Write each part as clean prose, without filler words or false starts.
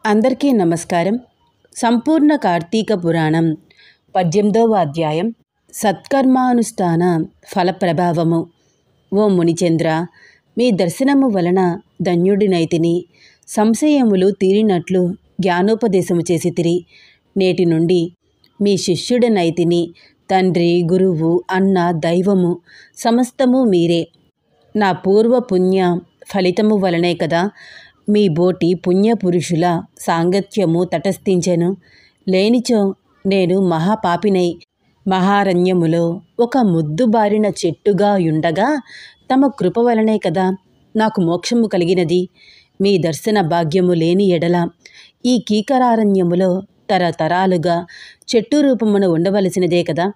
అందరికీ నమస్కారం. సంపూర్ణ కార్తీక పురాణం 18వ అధ్యాయం సత్కర్మానుష్ఠాన ఫల ప్రభావము. ఓ మునిచంద్ర, మీ దర్శనము వలన ధన్యుడినైతిని. సంశయములు తీరినట్లు జ్ఞానోపదేశము చేసితిరి. నేటి నుండి మీ శిష్యుడనైతిని. తండ్రి, గురువు, అన్న, దైవము సమస్తము మీరే. నా పూర్వ పుణ్య ఫలితము వలనే కదా మీ బోటి పుణ్యపురుషుల సాంగత్యము తటస్థించెను. లేనిచో నేను మహాపాపినై మహారణ్యములో ఒక ముద్దుబారిన చెట్టుగా యుండగా తమ కృప వలనే కదా నాకు మోక్షము కలిగినది. మీ దర్శన భాగ్యము లేని ఎడల ఈ కీకరారణ్యములో తరతరాలుగా చెట్టు రూపమున ఉండవలసినదే కదా.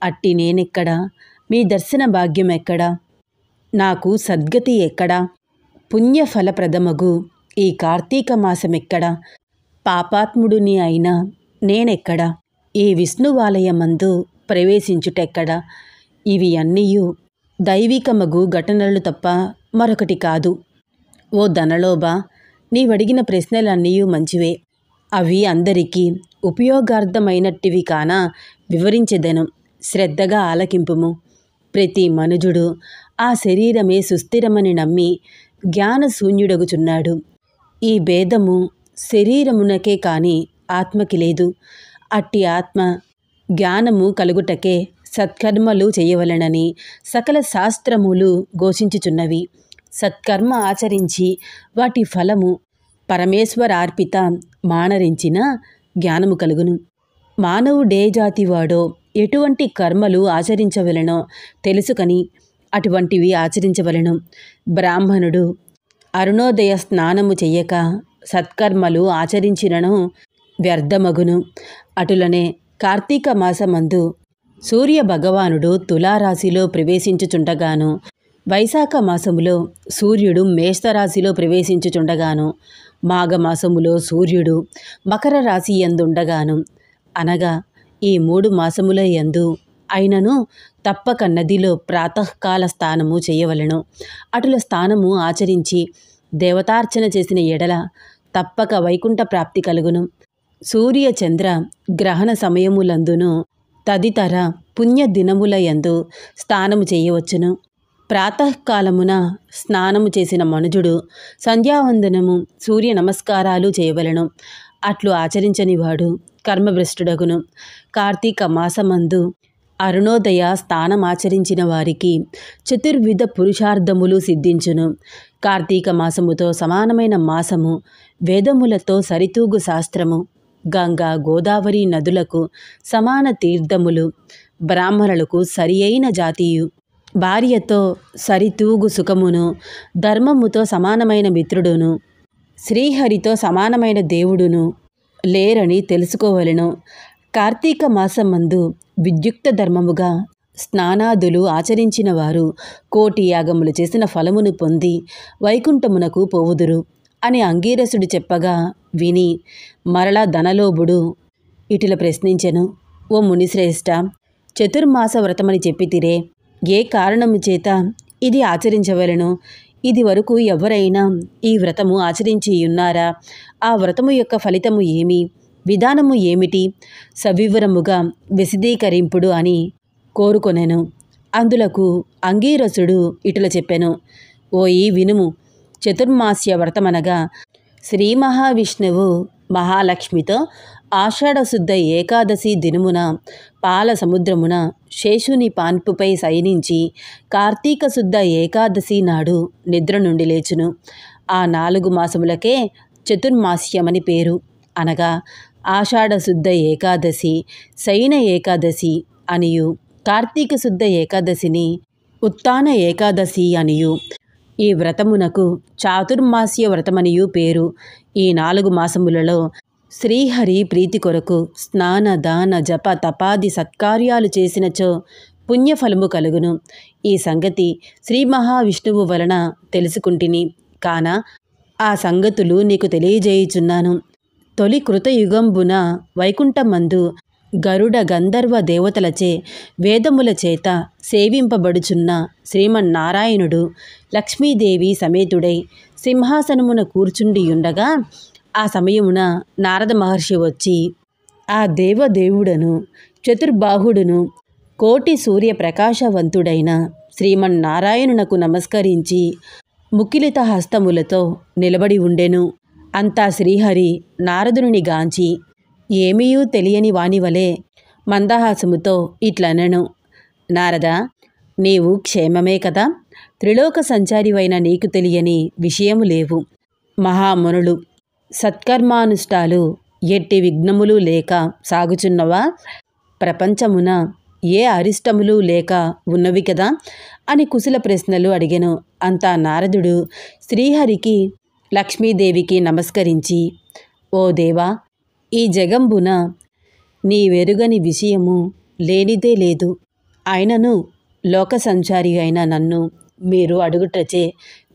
అట్టి నేనెక్కడా? మీ దర్శన భాగ్యం ఎక్కడా? నాకు సద్గతి ఎక్కడా? పుణ్యఫలప్రదమగు ఈ కార్తీక మాసమెక్కడా? పాపాత్ముడిని అయినా నేనెక్కడా? ఈ విష్ణువాలయమందు ప్రవేశించుటెక్కడా? ఇవి అన్నీయు దైవికమగు ఘటనలు తప్ప మరొకటి కాదు. ఓ ధనలోభా, నీవడిగిన ప్రశ్నలన్నీయు మంచివే. అవి అందరికీ ఉపయోగార్థమైనట్టివి కాన వివరించెదను. శ్రద్ధగా ఆలకింపుము. ప్రతి మనుజుడు ఆ శరీరమే సుస్థిరమని నమ్మి జ్ఞానశూన్యుడగుచున్నాడు. ఈ భేదము శరీరమునకే కాని ఆత్మకి లేదు. అట్టి ఆత్మ జ్ఞానము కలుగుటకే సత్కర్మలు చేయవలెనని సకల శాస్త్రములు ఘోషించుచున్నవి. సత్కర్మ ఆచరించి వాటి ఫలము పరమేశ్వరార్పిత మానరించిన జ్ఞానము కలుగును. మానవుడే జాతివాడో ఎటువంటి కర్మలు ఆచరించవలెనో తెలుసుకని అటువంటివి ఆచరించవలెను. బ్రాహ్మణుడు అరుణోదయ స్నానము చెయ్యక సత్కర్మలు ఆచరించినను వ్యర్థమగును. అటులనే కార్తీక మాసమందు సూర్య భగవానుడు తులారాశిలో ప్రవేశించుచుండగాను, వైశాఖ మాసములో సూర్యుడు మేషరాశిలో ప్రవేశించుచుండగాను, మాఘమాసములో సూర్యుడు మకర రాశి యందుండగాను, అనగా ఈ 3 మాసముల యందు అయినను తప్పక నదిలో ప్రాతకాల స్నానము చేయవలెను. అటుల స్నానము ఆచరించి దేవతార్చన చేసిన ఎడల తప్పక వైకుంఠ ప్రాప్తి కలుగును. సూర్య చంద్ర గ్రహణ సమయములందును తదితర పుణ్య దినముల యందు స్నానము చేయవచ్చును. ప్రాతకాలమున స్నానము చేసిన మనుజుడు సంధ్యావందనము, సూర్య నమస్కారాలు చేయవలెను. అట్లు ఆచరించని వాడు కర్మభ్రష్టుడగును. కార్తీక మాసమందు అరుణోదయ స్థానమాచరించిన వారికి చతుర్విధ పురుషార్థములు సిద్ధించును. కార్తీక మాసముతో సమానమైన మాసము, వేదములతో సరితూగు శాస్త్రము, గంగా గోదావరి నదులకు సమాన తీర్థములు, బ్రాహ్మణులకు సరి అయిన జాతీయు, భార్యతో సరితూగు సుఖమును, ధర్మముతో సమానమైన మిత్రుడును, శ్రీహరితో సమానమైన దేవుడును లేరని తెలుసుకోవలెను. కార్తీక మాసమందు విద్యుక్త ధర్మముగా స్నానాదులు ఆచరించిన వారు 1,000,000 యాగములు చేసిన ఫలమును పొంది వైకుంఠమునకు పోవుదురు అని అంగీరసుడు చెప్పగా విని మరలా ధనలోభుడు ఇటుల ప్రశ్నించెను. ఓ మునిశ్రేష్ఠ, చతుర్మాస వ్రతమని చెప్పితిరే, ఏ కారణము చేత ఇది ఆచరించవలెను? ఇది వరకు ఎవరైనా ఈ వ్రతము ఆచరించియున్నారా? ఆ వ్రతము యొక్క ఫలితము ఏమి? విధానము ఏమిటి? సవివరముగా విశదీకరింపుడు అని కోరుకొనెను. అందులకు అంగీరసుడు ఇటుల చెప్పెను. ఓయి వినుము. చతుర్మాస్య వ్రతమనగా శ్రీ మహావిష్ణువు మహాలక్ష్మితో ఆషాఢశుద్ధ ఏకాదశి దినమున పాల సముద్రమున శేషుని పాన్పుపై శయనించి కార్తీక శుద్ధ ఏకాదశి నాడు నిద్ర నుండి లేచును. ఆ 4 మాసములకే చతుర్మాస్యమని పేరు. అనగా ఆషాఢశుద్ధ ఏకాదశి, శయన ఏకాదశి అనియు, కార్తీక శుద్ధ ఏకాదశిని ఉత్తాన ఏకాదశి అనియు, ఈ వ్రతమునకు చాతుర్మాస్య వ్రతమనియు పేరు. ఈ 4 మాసములలో శ్రీహరి ప్రీతి కొరకు స్నాన, దాన, జప, తపాది సత్కార్యాలు చేసినచో పుణ్యఫలము కలుగును. ఈ సంగతి శ్రీ మహావిష్ణువు వలన తెలుసుకుంటిని కాన ఆ సంగతులు నీకు తెలియజేయుచున్నాను. తొలి కృతయుగంబున వైకుంఠమందు గరుడ గంధర్వ దేవతలచే వేదముల చేత సేవింపబడుచున్న శ్రీమన్నారాయణుడు లక్ష్మీదేవి సమేతుడై సింహాసనమున కూర్చుండియుండగా ఆ సమయమున నారద మహర్షి వచ్చి ఆ దేవదేవుడను చతుర్బాహుడును కోటి సూర్య ప్రకాశవంతుడైన శ్రీమన్నారాయణునకు నమస్కరించి ముకిలిత హస్తములతో నిలబడి ఉండెను. అంతా శ్రీహరి నారదుని గాంచి ఏమీయూ తెలియని వానివలే మందహాసముతో ఇట్లనెను. నారదా, నీవు క్షేమమే కదా? త్రిలోక సంచారివైన నీకు తెలియని విషయము లేవు. మహామునులు సత్కర్మానుష్ఠాలు ఎట్టి విఘ్నములు లేక సాగుచున్నవా? ప్రపంచమున ఏ అరిష్టములు లేక ఉన్నవి కదా అని కుశల ప్రశ్నలు అడిగెను. అంతా నారదుడు శ్రీహరికి లక్ష్మీదేవికి నమస్కరించి, ఓ దేవా, ఈ జగంబున నీవెరుగని విషయము లేనిదే లేదు. అయినను లోక సంచారి అయిన నన్ను మీరు అడుగుటచే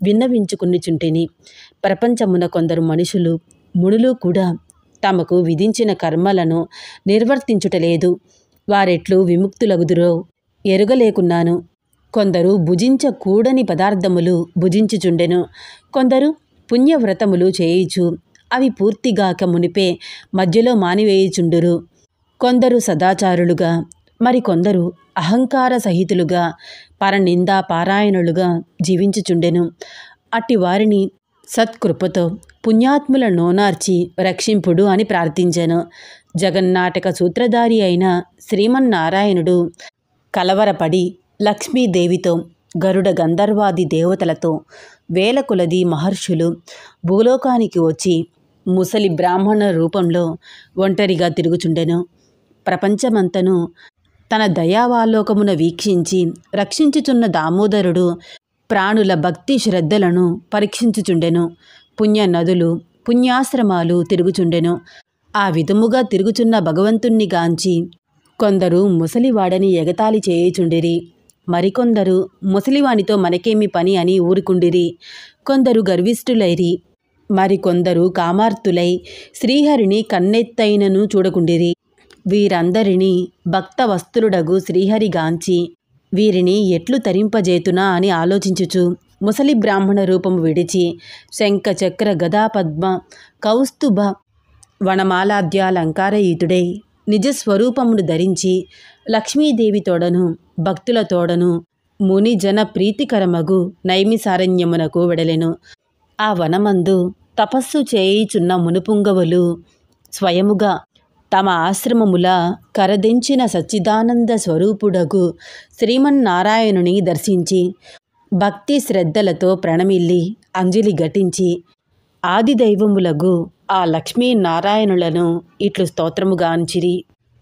విన్నవించుకునిచుంటిని. ప్రపంచమున కొందరు మనుషులు మునులు కూడా తమకు విధించిన కర్మలను నిర్వర్తించుటలేదు. వారెట్లు విముక్తులగుదురో ఎరుగలేకున్నాను. కొందరు భుజించకూడని పదార్థములు భుజించుచుండెను. కొందరు పుణ్యవ్రతములు చేయుచు అవి పూర్తిగాక మునిపే మధ్యలో మానివేయుచుండురు. కొందరు సదాచారులుగా, మరికొందరు అహంకార సహితులుగా, పరనిందా పారాయణులుగా జీవించుచుండెను. అట్టి వారిని సత్కృపతో పుణ్యాత్ముల నోనార్చి రక్షింపుడు అని ప్రార్థించెను. జగన్నాటక సూత్రధారి అయిన శ్రీమన్నారాయణుడు కలవరపడి లక్ష్మీదేవితో, గరుడ గంధర్వాది దేవతలతో, వేల కొలది మహర్షులు భూలోకానికి వచ్చి ముసలి బ్రాహ్మణ రూపంలో ఒంటరిగా తిరుగుచుండెను. ప్రపంచమంతను తన దయావాలోకమున వీక్షించి రక్షించుచున్న దామోదరుడు ప్రాణుల భక్తి శ్రద్ధలను పరీక్షించుచుండెను. పుణ్య నదులు, పుణ్యాశ్రమాలు తిరుగుచుండెను. ఆ విధముగా తిరుగుచున్న భగవంతుణ్ణి గాంచి కొందరు ముసలివాడని ఎగతాళి చేయుచుండిరి. మరికొందరు ముసలివానితో మనకేమి పని అని ఊరుకుండిరి. కొందరు గర్విష్ఠులైరి. మరికొందరు కామార్తులై శ్రీహరిని కన్నెత్తైనను చూడకుండిరి. వీరందరినీ భక్తవత్సలుడగు శ్రీహరిగాంచి వీరిని ఎట్లు తరింపజేతునా అని ఆలోచించుచు ముసలి బ్రాహ్మణ రూపము విడిచి శంఖ చక్ర గదా పద్మ కౌస్తుభ వనమాలాద్యాలంకారయుతుడై నిజస్వరూపమును ధరించి లక్ష్మీదేవి తోడను భక్తుల తోడను ముని జన ప్రీతికరమగు నైమిసారణ్యమునకు వెడలెను. ఆ వనమందు తపస్సు చేయుచున్న మునుపుంగవులు స్వయముగా తమ ఆశ్రమముల కరదించిన సచ్చిదానంద స్వరూపుడగు శ్రీమన్నారాయణుని దర్శించి భక్తి శ్రద్ధలతో ప్రణమిల్లి అంజలి ఘటించి ఆదిదైవములగు ఆ లక్ష్మీనారాయణులను ఇట్లు స్తోత్రముగాంచిరి.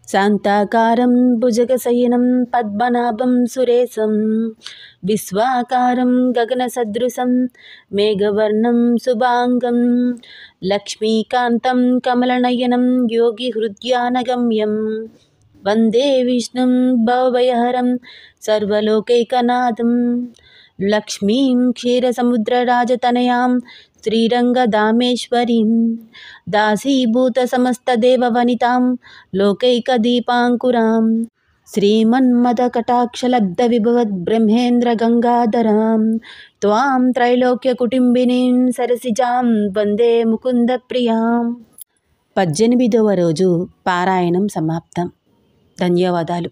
శాంతాకారం భుజగశయనం పద్మనాభం సురేశం విశ్వాకారం గగనసదృశం మేఘవర్ణం శుభాంగం లక్ష్మీకాంతం కమలనయనం యోగిహృద్యానగమ్యం వందే విష్ణుం భవభయహరం సర్వలోకైకనాథం లక్ష్మీం క్షీరసముద్రరాజతనయాం శ్రీరంగధామేశ్వరీం దాసీభూత సమస్తదేవవనితాం లోకైకదీపాంకురాం శ్రీమన్మదకటాక్షలబ్ధ విభవద్ బ్రహ్మేంద్ర గంగాధరాం త్వాం త్రైలోక్యకుటుంబినీం సరసిజాం వందే ముకుంద ప్రియాం. 18వ రోజు పారాయణం సమాప్తం. ధన్యవాదాలు.